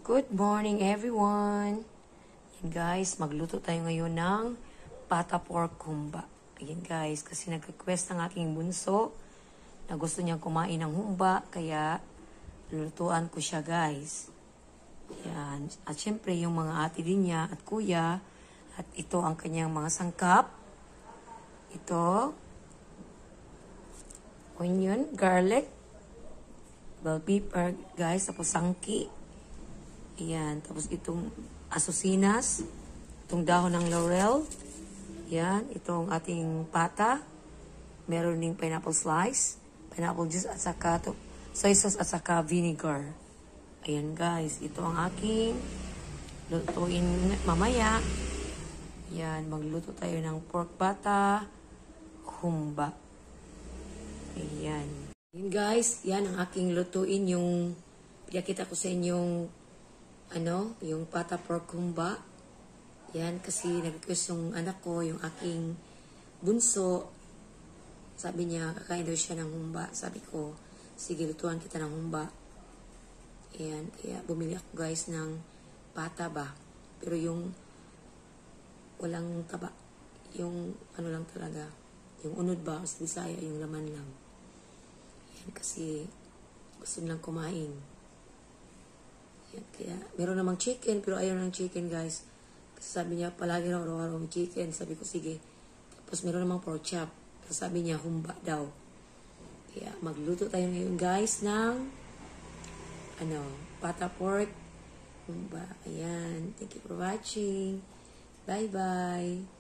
Good morning everyone! Ayan guys, magluto tayo ngayon ng pata pork humba. Ayan guys, kasi nag-request ng aking bunso na gusto niyang kumain ng humba, kaya lulutuan ko siya guys. Ayan. At syempre yung mga ate din niya at kuya, at ito ang kanyang mga sangkap. Ito, onion, garlic, bell pepper guys, tapos sangki. Ayan, tapos itong asusinas, itong dahon ng laurel, ayan, itong ating pata, meron ding pineapple slice, pineapple juice at saka soy sauce at saka vinegar. Ayan guys, ito ang aking lutuin mamaya. Ayan, magluto tayo ng pork pata humba. Ayan. Ayan guys, yan ang aking lutuin, yung pinakita ko sa inyong yung pata pork humba. Yan, kasi nag-request yung anak ko, yung aking bunso. Sabi niya, kakain daw siya ng humba. Sabi ko, sige, lutuan kita ng humba. Yan, kaya bumili ako guys ng pata ba. Pero yung walang taba. Yung lang talaga. Yung unod ba, sa Bisaya, yung laman lang. Yan, kasi gusto nilang kumain. Yan, kaya meron namang chicken, pero ayaw ng chicken guys. Kasi sabi niya, palagi na araw-araw may chicken. Sabi ko, sige. Tapos meron namang pork chop. Kasi sabi niya, humba daw. Kaya magluto tayo ngayon guys ng pata pork humba. Ayan. Thank you for watching. Bye-bye.